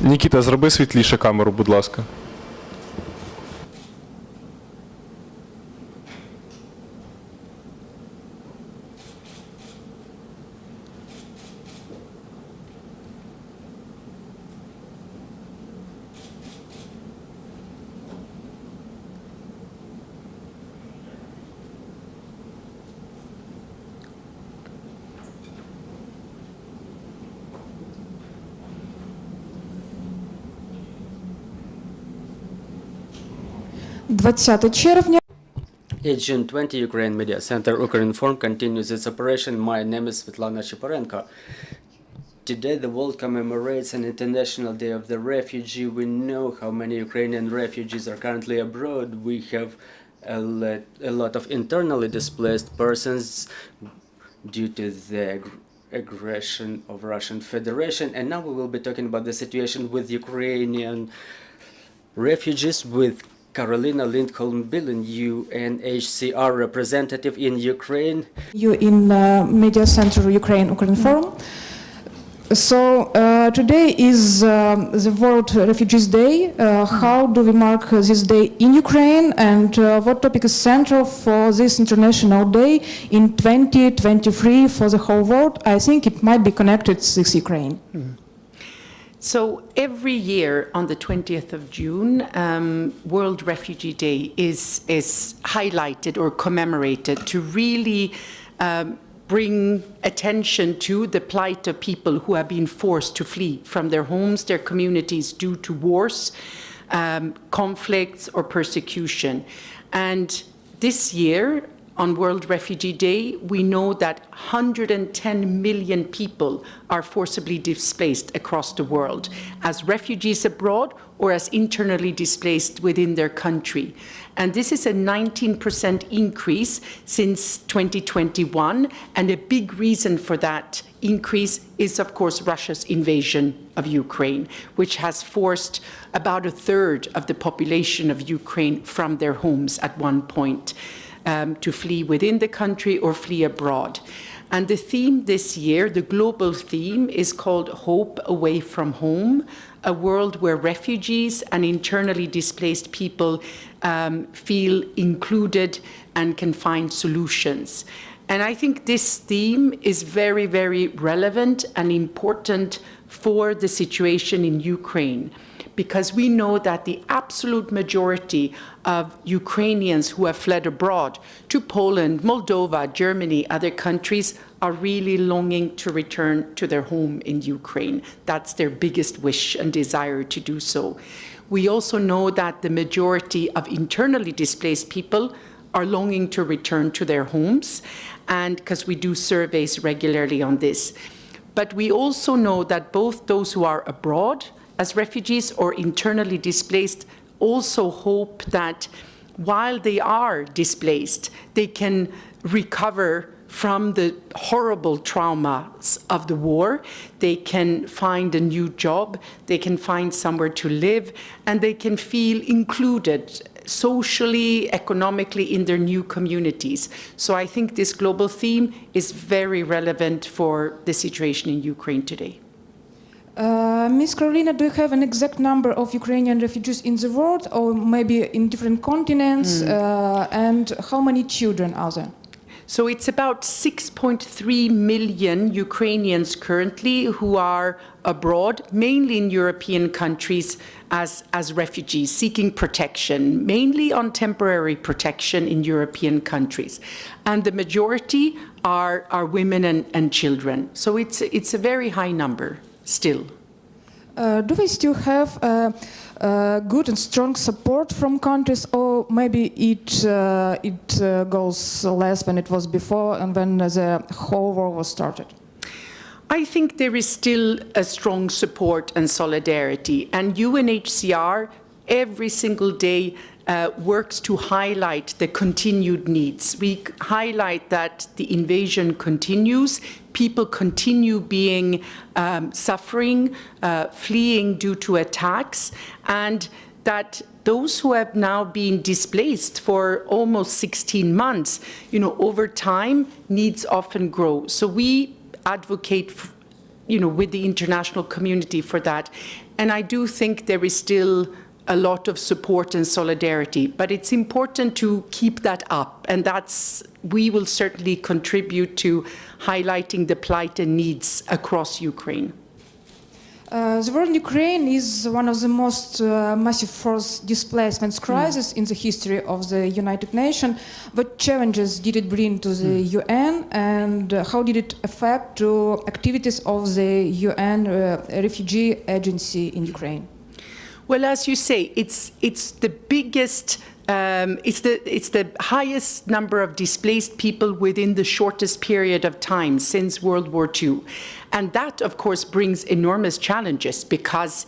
Нікіта, зроби світліше камеру, будь ласка. It's June 20, Ukraine Media Center, Ukrinform continues its operation. My name is Svetlana Shiporenko. Today the world commemorates an International Day of the Refugee. We know how many Ukrainian refugees are currently abroad. We have a lot of internally displaced persons due to the aggression of Russian Federation. And now we will be talking about the situation with Ukrainian refugees with Karolina Lindholm, UNHCR representative in Ukraine. You in Media Center Ukraine Forum. So today is the World Refugees Day. How do we mark this day in Ukraine, and what topic is central for this International Day in 2023 for the whole world? I think it might be connected with Ukraine. So every year on the 20th of June, World Refugee Day is highlighted or commemorated to really bring attention to the plight of people who have been forced to flee from their homes, their communities due to wars, conflicts or persecution. And this year, on World Refugee Day, we know that 110 million people are forcibly displaced across the world as refugees abroad or as internally displaced within their country. And this is a 19% increase since 2021. And a big reason for that increase is, of course, Russia's invasion of Ukraine, which has forced about a third of the population of Ukraine from their homes at one point. To flee within the country or flee abroad. And the theme this year, the global theme, is called Hope Away from Home, a world where refugees and internally displaced people feel included and can find solutions. And I think this theme is very, very relevant and important for the situation in Ukraine, because we know that the absolute majority of Ukrainians who have fled abroad to Poland, Moldova, Germany, other countries are really longing to return to their home in Ukraine. That's their biggest wish and desire to do so. We also know that the majority of internally displaced people are longing to return to their homes, and because we do surveys regularly on this. But we also know that both those who are abroad as refugees or internally displaced also hope that while they are displaced, they can recover from the horrible traumas of the war. They can find a new job, they can find somewhere to live, and they can feel included socially, economically in their new communities. So I think this global theme is very relevant for the situation in Ukraine today. Ms. Karolina, do you have an exact number of Ukrainian refugees in the world, or maybe in different continents, and how many children are there? So it's about 6.3 million Ukrainians currently who are abroad, mainly in European countries as refugees, seeking protection, mainly on temporary protection in European countries. And the majority are women and children. So it's a very high number still. Do we still have good and strong support from countries, or maybe it goes less than it was before and when the whole war was started? I think there is still a strong support and solidarity, and UNHCR every single day works to highlight the continued needs. We highlight that the invasion continues, people continue being suffering, fleeing due to attacks, and that those who have now been displaced for almost 16 months, over time, needs often grow. So we advocate with the international community for that. And I do think there is still a lot of support and solidarity, but it's important to keep that up, and we will certainly contribute to highlighting the plight and needs across Ukraine. The war in Ukraine is one of the most massive forced displacement crises in the history of the United Nations. What challenges did it bring to the UN, and how did it affect the activities of the UN Refugee Agency in Ukraine? Well, as you say, it's the biggest, it's the highest number of displaced people within the shortest period of time since World War II. And that, of course, brings enormous challenges because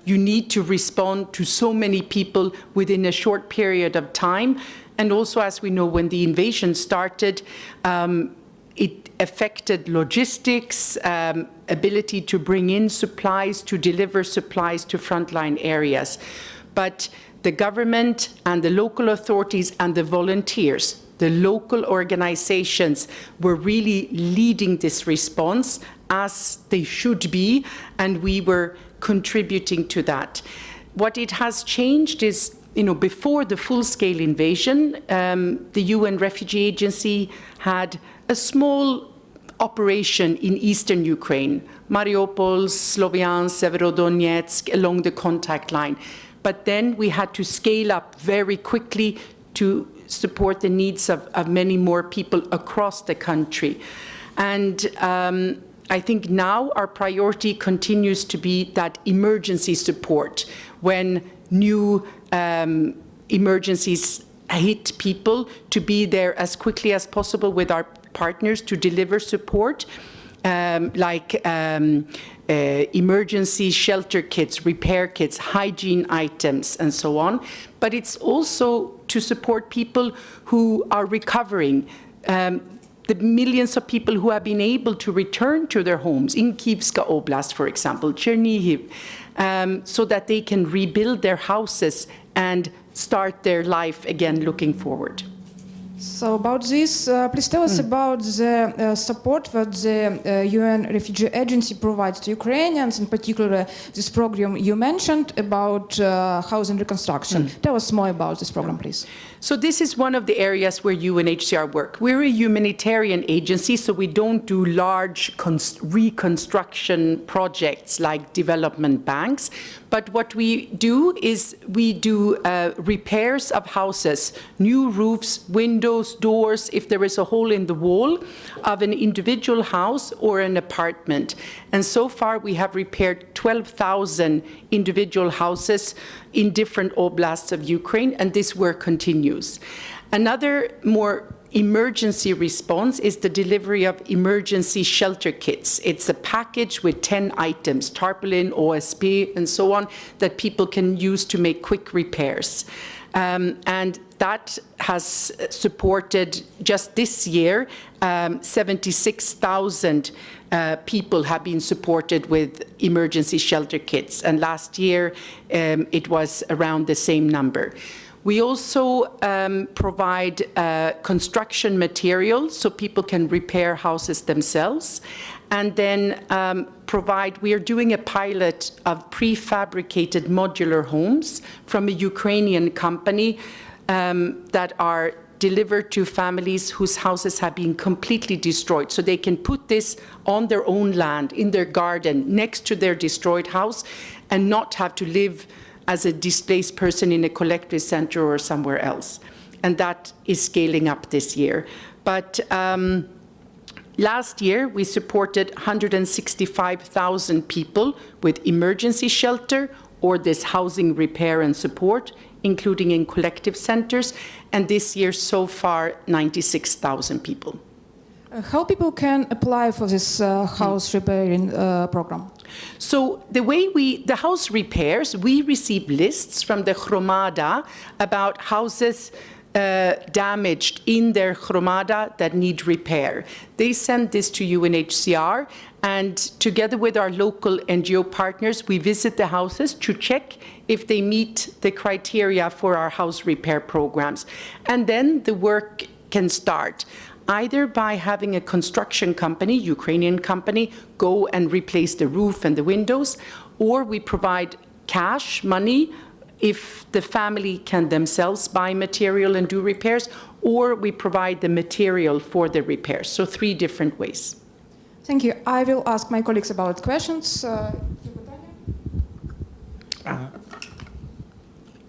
you need to respond to so many people within a short period of time. And also, as we know, when the invasion started, it affected logistics, ability to bring in supplies, to deliver supplies to frontline areas. But the government and the local authorities and the volunteers, the local organizations, were really leading this response, as they should be, and we were contributing to that. What it has changed is, before the full-scale invasion, the UN Refugee Agency had a small operation in eastern Ukraine, Mariupol, Sloviansk, Severodonetsk, along the contact line. But then we had to scale up very quickly to support the needs of many more people across the country. And I think now our priority continues to be that emergency support when new emergencies hit people, to be there as quickly as possible with our partners to deliver support, like emergency shelter kits, repair kits, hygiene items, and so on. But it's also to support people who are recovering, the millions of people who have been able to return to their homes in Kyivska Oblast, for example, Chernihiv, so that they can rebuild their houses and start their life again looking forward. So about this, please tell us about the support that the UN Refugee Agency provides to Ukrainians, in particular this program you mentioned about housing reconstruction. Tell us more about this program, please. So this is one of the areas where UNHCR work. We're a humanitarian agency, so we don't do large reconstruction projects like development banks. But what we do is we do repairs of houses, new roofs, windows, doors, if there is a hole in the wall of an individual house or an apartment. And so far we have repaired 12,000 individual houses in different oblasts of Ukraine, and this work continues. Another more emergency response is the delivery of emergency shelter kits. It's a package with 10 items, tarpaulin, OSB, and so on, that people can use to make quick repairs. And that has supported, just this year, 76,000 people have been supported with emergency shelter kits. And last year, it was around the same number. We also provide construction materials so people can repair houses themselves. And then we are doing a pilot of prefabricated modular homes from a Ukrainian company that are delivered to families whose houses have been completely destroyed. So they can put this on their own land, in their garden, next to their destroyed house, and not have to live as a displaced person in a collective center or somewhere else. And that is scaling up this year. But last year, we supported 165,000 people with emergency shelter or this housing repair and support, including in collective centers. And this year, so far, 96,000 people. How people can apply for this house repairing program? So the way the house repairs, we receive lists from the Hromada about houses damaged in their Hromada that need repair. They send this to UNHCR, and together with our local NGO partners, we visit the houses to check if they meet the criteria for our house repair programs. And then the work can start. either by having a construction company, Ukrainian company, go and replace the roof and the windows, or we provide cash, money, if the family can themselves buy material and do repairs, or we provide the material for the repairs. So 3 different ways. Thank you. I will ask my colleagues about questions.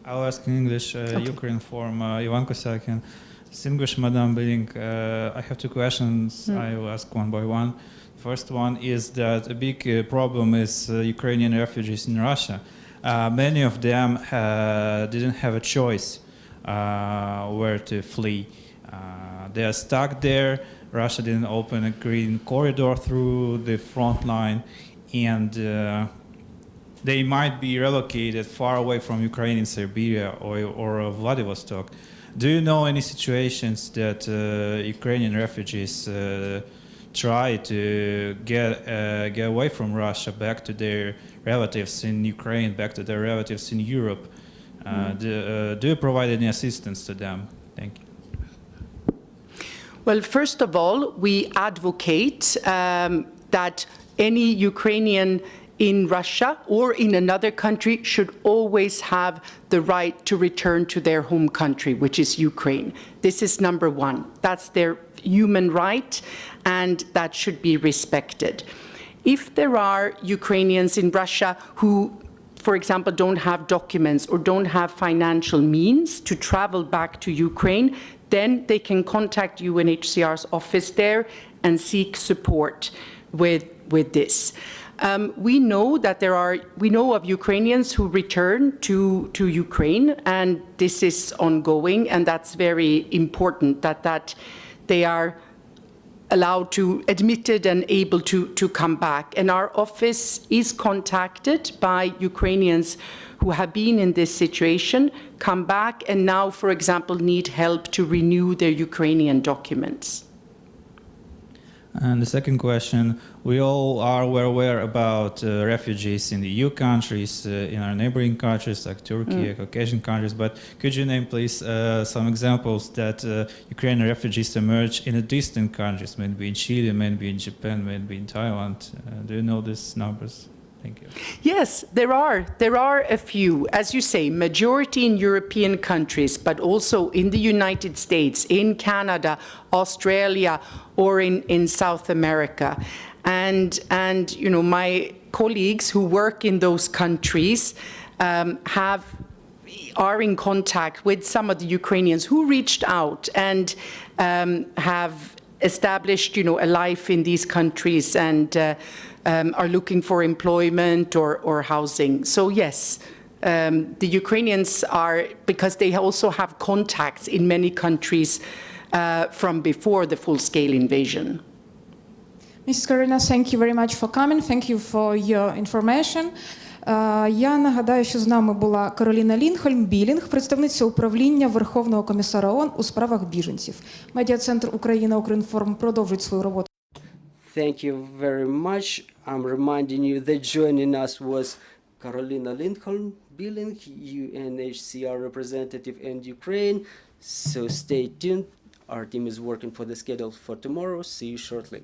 I'll ask in English, Ukraine form, Ivan Kosakin. Distinguished Madam Billing, I have 2 questions. I will ask one by one. First one is that a big problem is Ukrainian refugees in Russia. Many of them didn't have a choice where to flee. They are stuck there. Russia didn't open a green corridor through the front line, and they might be relocated far away from Ukraine in Siberia or Vladivostok. Do you know any situations that Ukrainian refugees try to get away from Russia back to their relatives in Ukraine, back to their relatives in Europe? Do you provide any assistance to them? Thank you. Well, first of all, we advocate that any Ukrainian in Russia or in another country should always have the right to return to their home country, which is Ukraine. This is number 1. That's their human right, and that should be respected. If there are Ukrainians in Russia who, for example, don't have documents or don't have financial means to travel back to Ukraine, then they can contact UNHCR's office there and seek support with this. We know that we know of Ukrainians who return to Ukraine, and this is ongoing, and that's very important that they are allowed to, admitted and able to come back. And our office is contacted by Ukrainians who have been in this situation, come back, and now, for example, need help to renew their Ukrainian documents. And the second question, we all are well aware about refugees in the EU countries, in our neighboring countries like Turkey, Caucasian countries, but could you name, please, some examples that Ukrainian refugees emerge in the distant countries, maybe in Chile, maybe in Japan, maybe in Thailand? Do you know these numbers? Thank you. Yes, there are a few, as you say, majority in European countries, but also in the United States, in Canada, Australia, or in South America. And you know, my colleagues who work in those countries are in contact with some of the Ukrainians who reached out and have established, you know, a life in these countries and are looking for employment or housing. So yes, the Ukrainians are, because they also have contacts in many countries from before the full-scale invasion. Mrs. Karolina, thank you very much for coming. Thank you for your information. Я нагадаю, що з нами була Кароліна Ліндхольм, представниця управління Верховного комісара ООН у справах біженців. Медіа-центр Україна Укрінформ продовжить свою роботу. Thank you very much. I'm reminding you that joining us was Karolina Lindholm, UNHCR representative in Ukraine. So stay tuned. Our team is working for the schedule for tomorrow. See you shortly.